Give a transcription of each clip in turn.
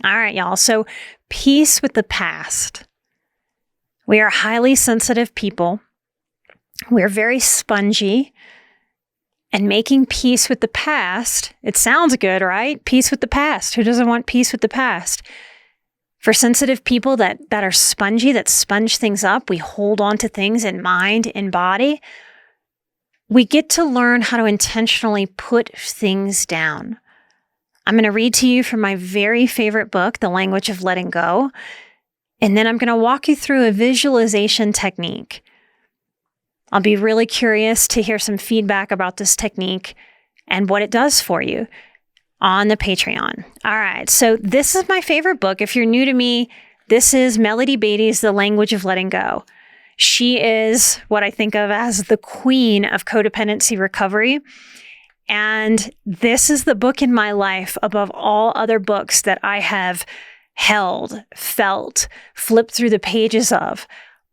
All right, y'all. So peace with the past. We are highly sensitive people. We're very spongy. And making peace with the past, it sounds good, right? Peace with the past. Who doesn't want peace with the past? For sensitive people that are spongy, that sponge things up, we hold on to things in mind and body. We get to learn how to intentionally put things down. I'm going to read to you from my very favorite book, The Language of Letting Go. And then I'm going to walk you through a visualization technique. I'll be really curious to hear some feedback about this technique and what it does for you on the Patreon. All right, so this is my favorite book. If you're new to me, this is Melody Beattie's The Language of Letting Go. She is what I think of as the queen of codependency recovery. And this is the book in my life above all other books that I have held, felt, flipped through the pages of.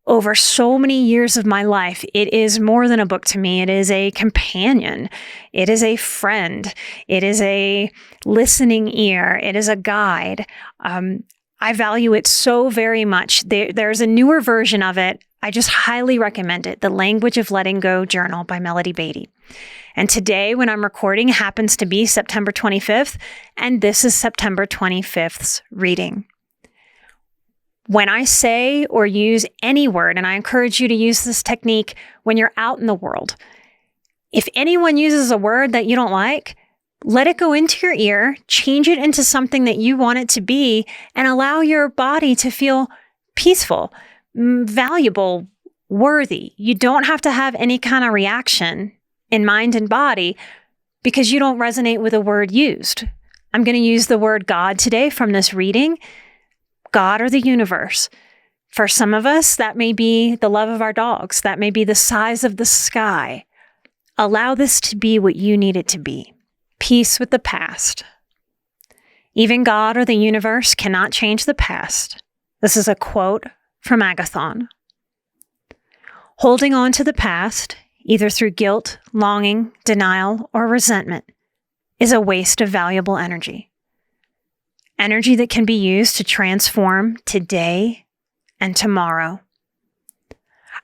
Over so many years of my life, it is more than a book to me. It is a companion. It is a friend. It is a listening ear. It is a guide. I value it so very much. There's a newer version of it. I just highly recommend it. The Language of Letting Go Journal by Melody Beattie. And today, when I'm recording, happens to be September 25th, and this is September 25th's reading. When I say or use any word, and I encourage you to use this technique when you're out in the world, if anyone uses a word that you don't like, let it go into your ear, change it into something that you want it to be, and allow your body to feel peaceful, valuable, worthy. You don't have to have any kind of reaction in mind and body because you don't resonate with a word used. I'm going to use the word God today from this reading. God or the universe. For some of us, that may be the love of our dogs. That may be the size of the sky. Allow this to be what you need it to be. Peace with the past. Even God or the universe cannot change the past. This is a quote from Agathon. Holding on to the past, either through guilt, longing, denial, or resentment, is a waste of valuable energy. Energy that can be used to transform today and tomorrow.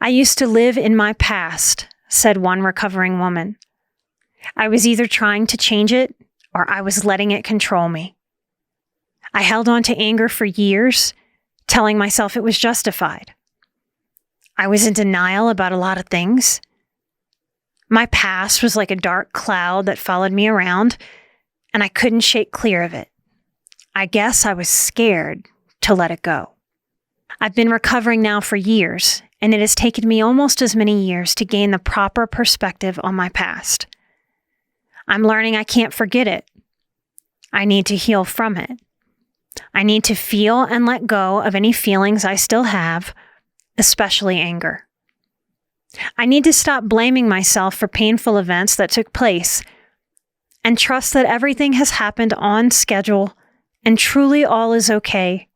I used to live in my past, said one recovering woman. I was either trying to change it or I was letting it control me. I held on to anger for years, telling myself it was justified. I was in denial about a lot of things. My past was like a dark cloud that followed me around, and I couldn't shake clear of it. I guess I was scared to let it go. I've been recovering now for years, and it has taken me almost as many years to gain the proper perspective on my past. I'm learning I can't forget it. I need to heal from it. I need to feel and let go of any feelings I still have, especially anger. I need to stop blaming myself for painful events that took place and trust that everything has happened on schedule and truly all is okay.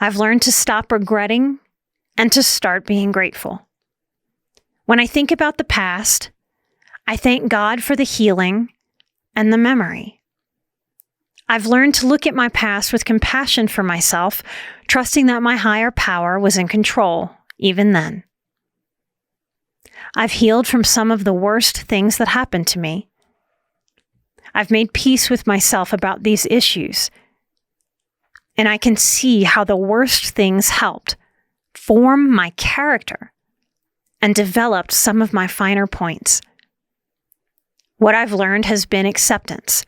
I've learned to stop regretting and to start being grateful. When I think about the past, I thank God for the healing and the memory. I've learned to look at my past with compassion for myself, trusting that my higher power was in control even then. I've healed from some of the worst things that happened to me. I've made peace with myself about these issues, and I can see how the worst things helped form my character and developed some of my finer points. What I've learned has been acceptance,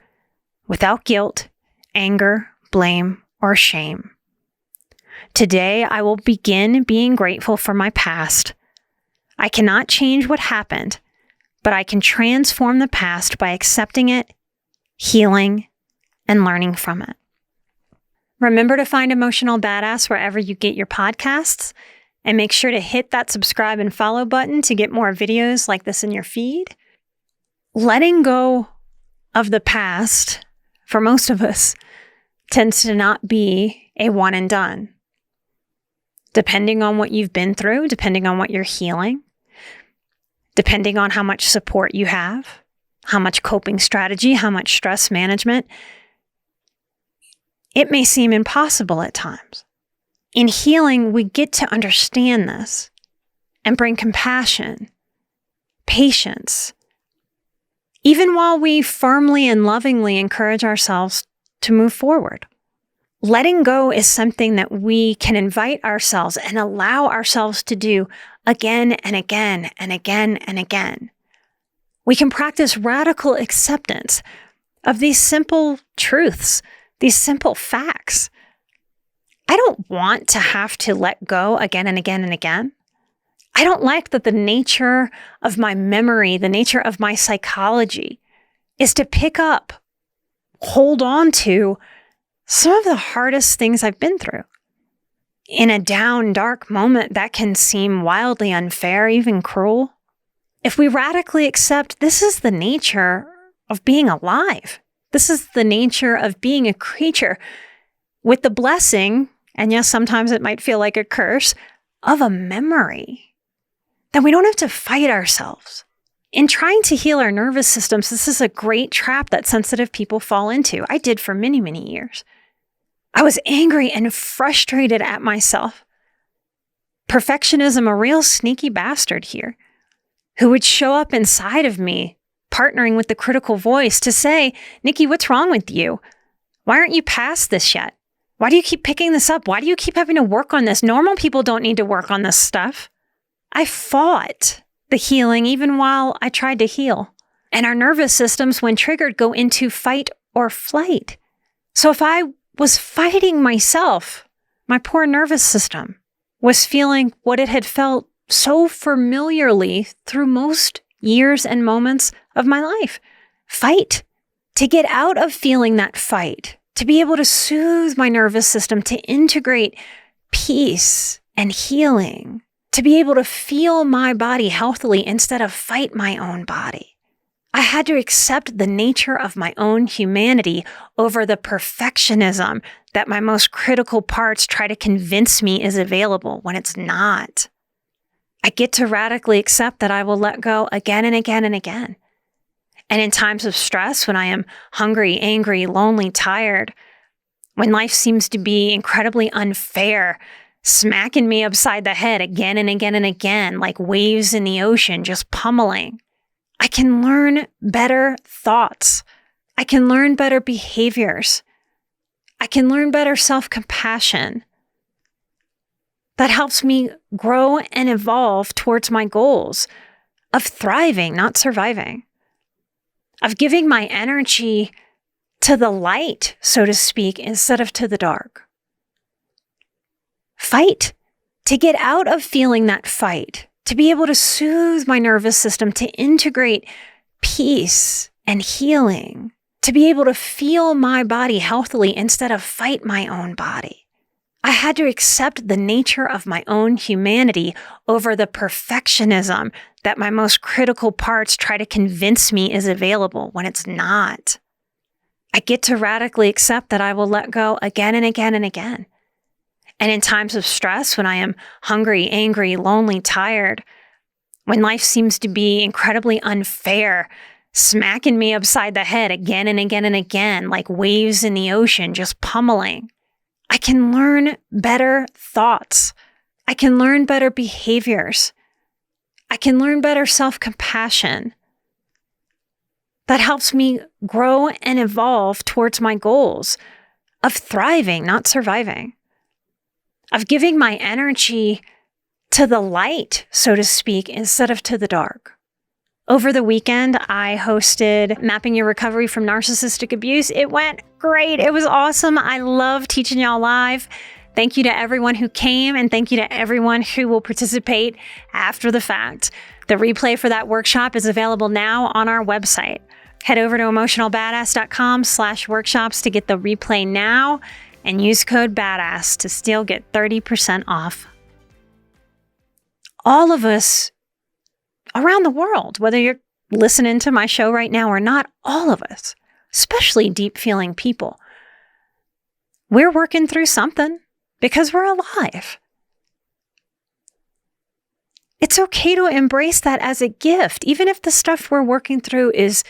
without guilt, anger, blame, or shame. Today, I will begin being grateful for my past. I cannot change what happened, but I can transform the past by accepting it, healing, and learning from it. Remember to find Emotional Badass wherever you get your podcasts, and make sure to hit that subscribe and follow button to get more videos like this in your feed. Letting go of the past, for most of us, tends to not be a one and done. Depending on what you've been through, depending on what you're healing, depending on how much support you have, how much coping strategy, how much stress management, it may seem impossible at times. In healing, we get to understand this and bring compassion, patience, even while we firmly and lovingly encourage ourselves to move forward. Letting go is something that we can invite ourselves and allow ourselves to do again and again and again and again. We can practice radical acceptance of these simple truths, these simple facts. I don't want to have to let go again and again and again. I don't like that the nature of my memory, the nature of my psychology is to pick up, hold on to some of the hardest things I've been through. In a down, dark moment, that can seem wildly unfair, even cruel. If we radically accept this is the nature of being alive, this is the nature of being a creature with the blessing, and yes, sometimes it might feel like a curse, of a memory, then we don't have to fight ourselves. In trying to heal our nervous systems, this is a great trap that sensitive people fall into. I did for many, many years. I was angry and frustrated at myself. Perfectionism, a real sneaky bastard here, who would show up inside of me, partnering with the critical voice to say, Nikki, what's wrong with you? Why aren't you past this yet? Why do you keep picking this up? Why do you keep having to work on this? Normal people don't need to work on this stuff. I fought the healing even while I tried to heal. And our nervous systems, when triggered, go into fight or flight. So if I was fighting myself, my poor nervous system was feeling what it had felt so familiarly through most years and moments of my life. Fight. To get out of feeling that fight, to be able to soothe my nervous system, to integrate peace and healing, to be able to feel my body healthily instead of fight my own body. I had to accept the nature of my own humanity over the perfectionism that my most critical parts try to convince me is available when it's not. I get to radically accept that I will let go again and again and again. And in times of stress, when I am hungry, angry, lonely, tired, when life seems to be incredibly unfair, smacking me upside the head again and again and again, like waves in the ocean, just pummeling, I can learn better thoughts. I can learn better behaviors. I can learn better self-compassion. That helps me grow and evolve towards my goals of thriving, not surviving, of giving my energy to the light, so to speak, instead of to the dark. Fight. To get out of feeling that fight, to be able to soothe my nervous system, to integrate peace and healing, to be able to feel my body healthily instead of fight my own body. I had to accept the nature of my own humanity over the perfectionism that my most critical parts try to convince me is available when it's not. I get to radically accept that I will let go again and again and again. And in times of stress, when I am hungry, angry, lonely, tired, when life seems to be incredibly unfair, smacking me upside the head again and again and again, like waves in the ocean, just pummeling, I can learn better thoughts. I can learn better behaviors. I can learn better self-compassion. That helps me grow and evolve towards my goals of thriving, not surviving, of giving my energy to the light, so to speak, instead of to the dark. Over the weekend, I hosted Mapping Your Recovery from Narcissistic Abuse. It went great. It was awesome. I love teaching y'all live. Thank you to everyone who came, and thank you to everyone who will participate after the fact. The replay for that workshop is available now on our website. Head over to emotionalbadass.com/workshops to get the replay now, and use code BADASS to still get 30% off. All of us around the world, whether you're listening to my show right now or not, all of us, especially deep-feeling people, we're working through something because we're alive. It's okay to embrace that as a gift, even if the stuff we're working through is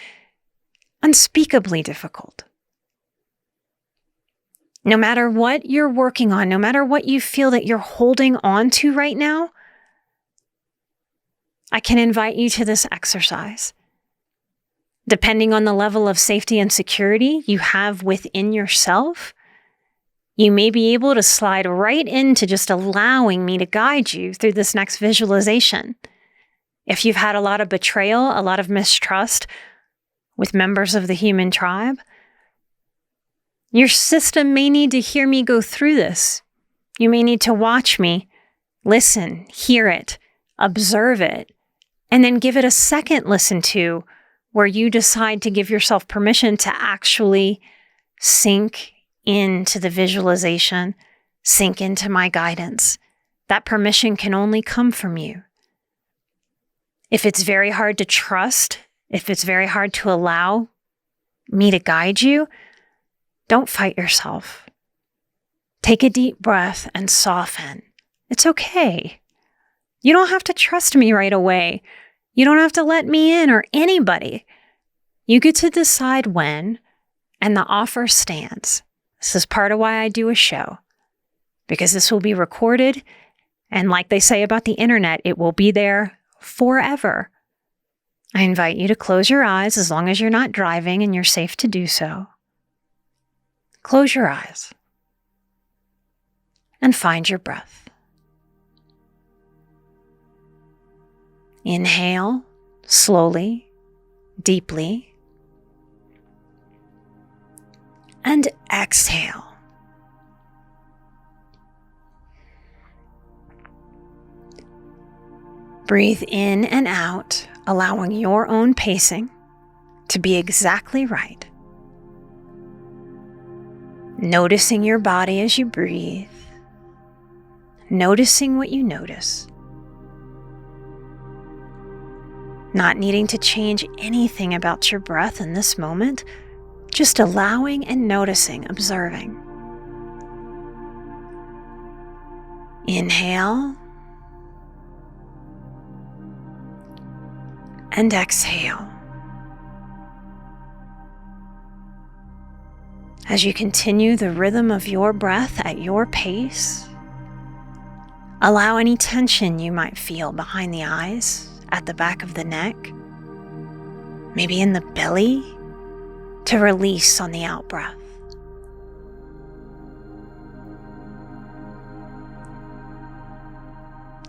unspeakably difficult. No matter what you're working on, no matter what you feel that you're holding on to right now, I can invite you to this exercise. Depending on the level of safety and security you have within yourself, you may be able to slide right into just allowing me to guide you through this next visualization. If you've had a lot of betrayal, a lot of mistrust with members of the human tribe, your system may need to hear me go through this. You may need to watch me, listen, hear it, observe it, and then give it a second listen to where you decide to give yourself permission to actually sink into the visualization, sink into my guidance. That permission can only come from you. If it's very hard to trust, if it's very hard to allow me to guide you, don't fight yourself. Take a deep breath and soften. It's okay. You don't have to trust me right away. You don't have to let me in or anybody. You get to decide when, and the offer stands. This is part of why I do a show, because this will be recorded, and like they say about the internet, it will be there forever. I invite you to close your eyes as long as you're not driving and you're safe to do so. Close your eyes and find your breath. Inhale slowly, deeply, and exhale. Breathe in and out, allowing your own pacing to be exactly right. Noticing your body as you breathe. Noticing what you notice. Not needing to change anything about your breath in this moment, just allowing and noticing, observing. Inhale and exhale. As you continue the rhythm of your breath at your pace, allow any tension you might feel behind the eyes, at the back of the neck, maybe in the belly, to release on the out-breath.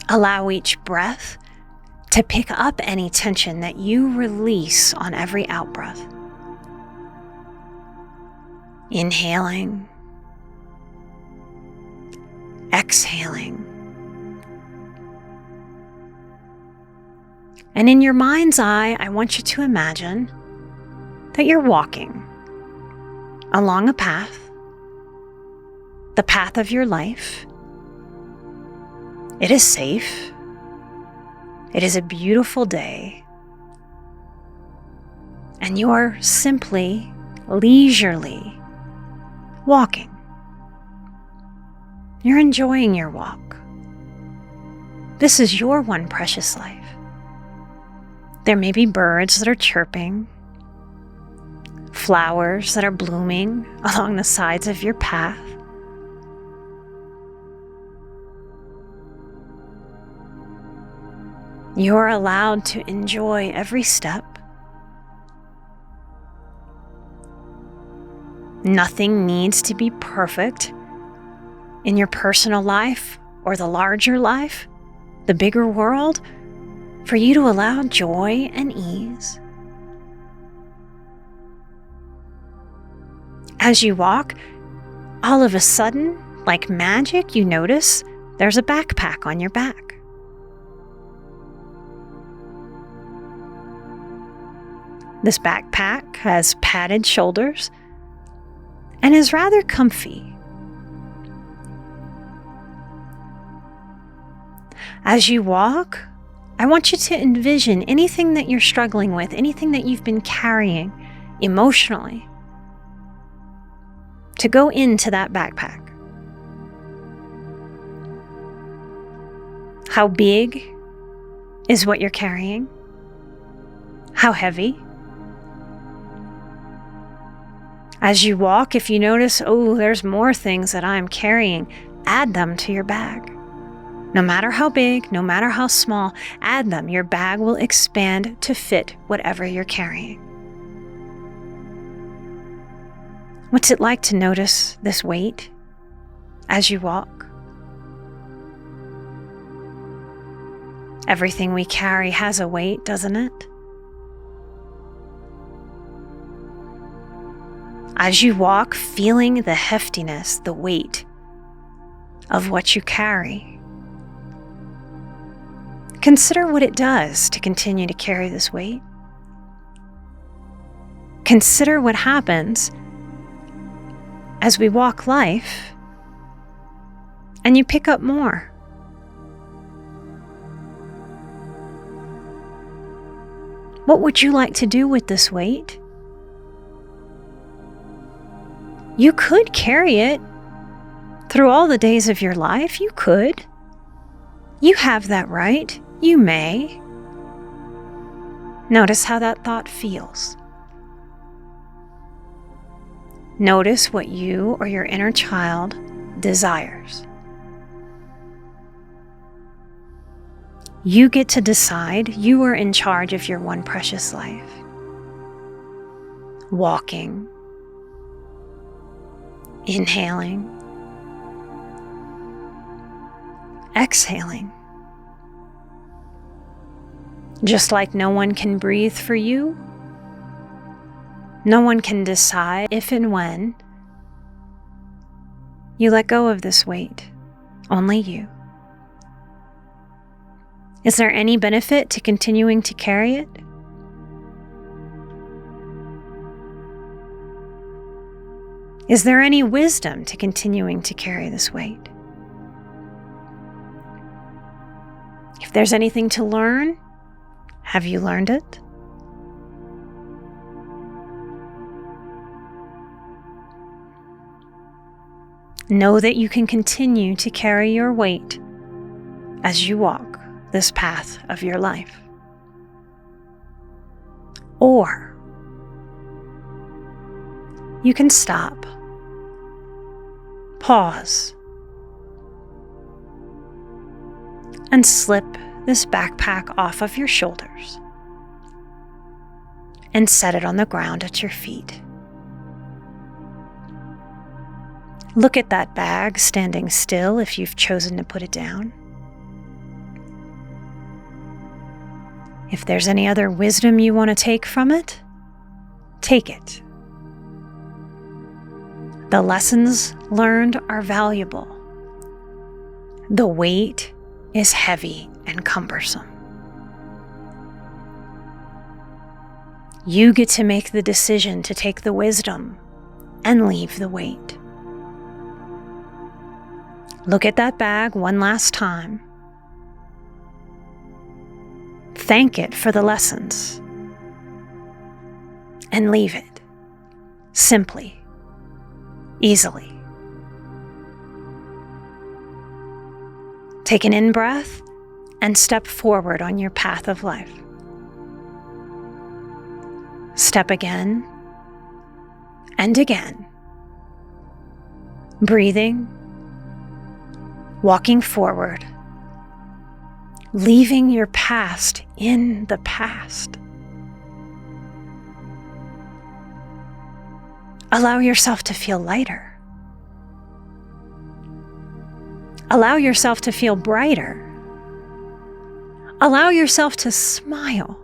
Allow each breath to pick up any tension that you release on every out-breath. Inhaling, exhaling. And in your mind's eye, I want you to imagine that you're walking along a path, the path of your life. It is safe. It is a beautiful day. And you are simply, leisurely walking. You're enjoying your walk. This is your one precious life. There may be birds that are chirping, flowers that are blooming along the sides of your path. You are allowed to enjoy every step. Nothing needs to be perfect in your personal life or the larger life, the bigger world, for you to allow joy and ease. As you walk, all of a sudden, like magic, you notice there's a backpack on your back. This backpack has padded shoulders and is rather comfy. As you walk, I want you to envision anything that you're struggling with, anything that you've been carrying emotionally, to go into that backpack. How big is what you're carrying? How heavy? As you walk, if you notice, oh, there's more things that I'm carrying, add them to your bag. No matter how big, no matter how small, add them. Your bag will expand to fit whatever you're carrying. What's it like to notice this weight as you walk? Everything we carry has a weight, doesn't it? As you walk, feeling the heftiness, the weight of what you carry, consider what it does to continue to carry this weight. Consider what happens as we walk life and you pick up more. What would you like to do with this weight? You could carry it through all the days of your life. You could. You have that right. You may. Notice how that thought feels. Notice what you or your inner child desires. You get to decide. You are in charge of your one precious life. Walking. Inhaling. Exhaling. Just like no one can breathe for you, no one can decide if and when you let go of this weight. Only you. Is there any benefit to continuing to carry it? Is there any wisdom to continuing to carry this weight? If there's anything to learn, have you learned it? Know that you can continue to carry your weight as you walk this path of your life. Or you can stop, pause, and slip this backpack off of your shoulders and set it on the ground at your feet. Look at that bag standing still if you've chosen to put it down. If there's any other wisdom you want to take from it, take it. The lessons learned are valuable. The weight is heavy and cumbersome. You get to make the decision to take the wisdom and leave the weight. Look at that bag one last time. Thank it for the lessons. And leave it. Simply. Easily. Take an in-breath and step forward on your path of life. Step again and again. Breathing, walking forward, leaving your past in the past. Allow yourself to feel lighter. Allow yourself to feel brighter. Allow yourself to smile.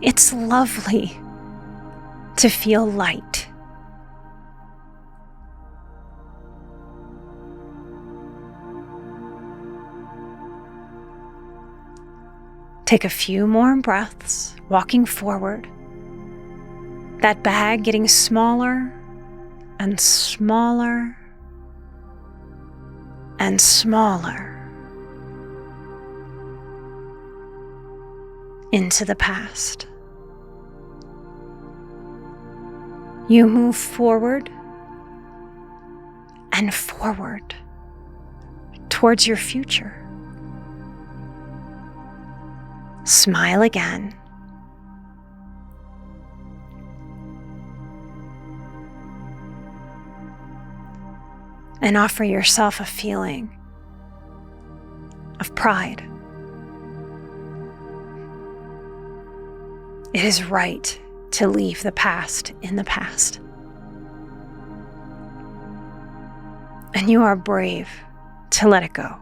It's lovely to feel light. Take a few more breaths, walking forward. That bag getting smaller and smaller and smaller into the past. You move forward and forward towards your future. Smile again. and offer yourself a feeling of pride. It is right to leave the past in the past. And you are brave to let it go.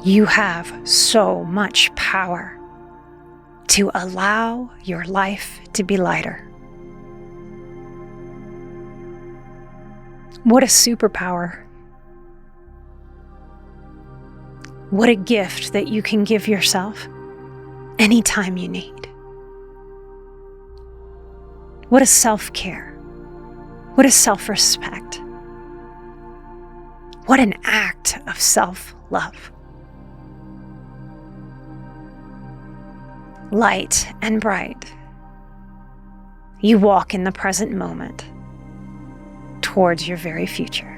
You have so much power to allow your life to be lighter. What a superpower. What a gift that you can give yourself anytime you need. What a self-care. What a self-respect. What an act of self-love. Light and bright, you walk in the present moment towards your very future.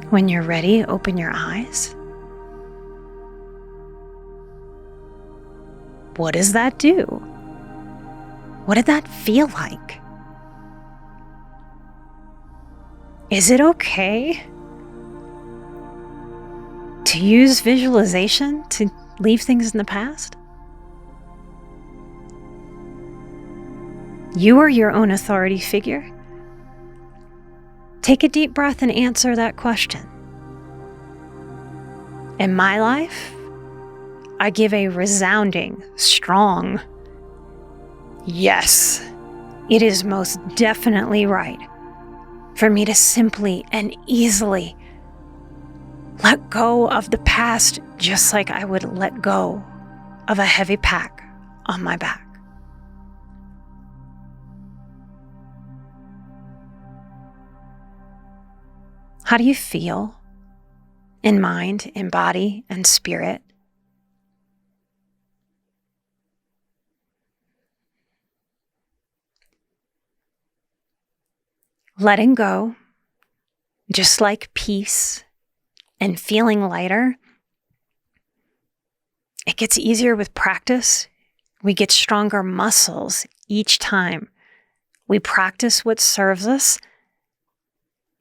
When you're ready, open your eyes. What does that do? What did that feel like? Is it okay to use visualization to leave things in the past? You are your own authority figure. Take a deep breath and answer that question. In my life, I give a resounding, strong yes. It is most definitely right for me to simply and easily let go of the past, just like I would let go of a heavy pack on my back. How do you feel in mind, in body, and spirit? Letting go, just like peace and feeling lighter, it gets easier with practice. We get stronger muscles each time we practice what serves us,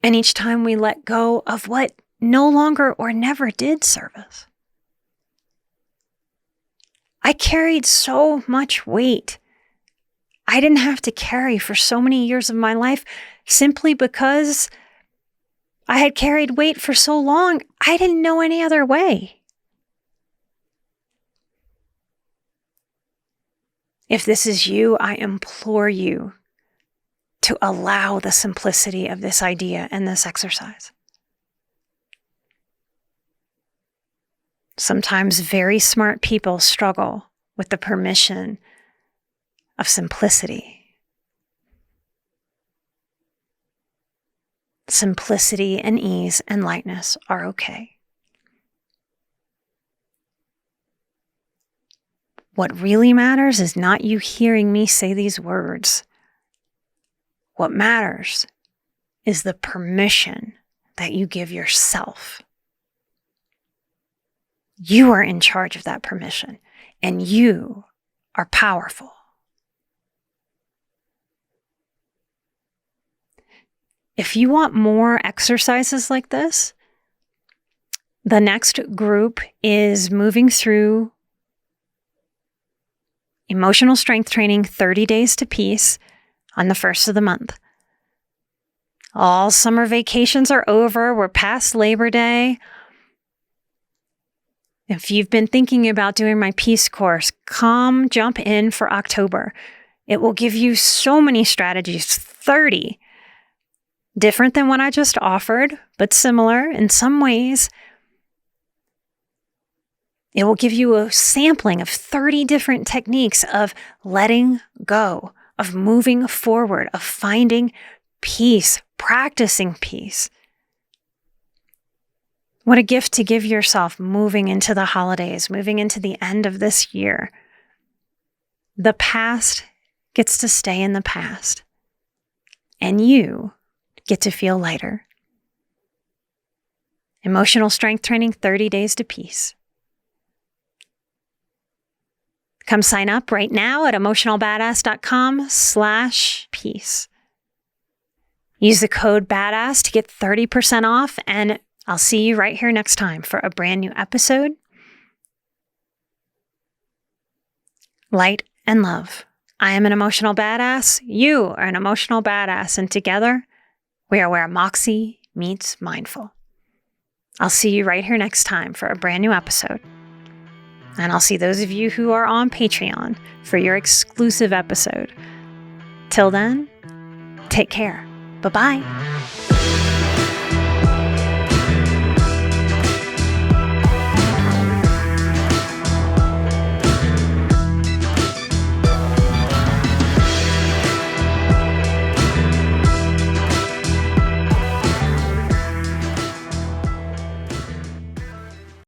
and each time we let go of what no longer or never did serve us. I carried so much weight I didn't have to carry for so many years of my life simply because I had carried weight for so long, I didn't know any other way. If this is you, I implore you to allow the simplicity of this idea and this exercise. Sometimes very smart people struggle with the permission of simplicity. Simplicity and ease and lightness are okay. What really matters is not you hearing me say these words. What matters is the permission that you give yourself. You are in charge of that permission, and you are powerful. If you want more exercises like this, the next group is moving through emotional strength training, 30 days to peace, on the 1st of the month. All summer vacations are over. We're past Labor Day. If you've been thinking about doing my peace course, come jump in for October. It will give you so many strategies, 30. Different than what I just offered, but similar in some ways. It will give you a sampling of 30 different techniques of letting go, of moving forward, of finding peace, practicing peace. What a gift to give yourself moving into the holidays, moving into the end of this year. The past gets to stay in the past, and you get to feel lighter. Emotional strength training, 30 days to peace. Come sign up right now at emotionalbadass.com/peace. Use the code BADASS to get 30% off, and I'll see you right here next time for a brand new episode. Light and love. I am an emotional badass. You are an emotional badass, and together we are where Moxie meets mindful. I'll see you right here next time for a brand new episode. And I'll see those of you who are on Patreon for your exclusive episode. Till then, take care. Bye-bye.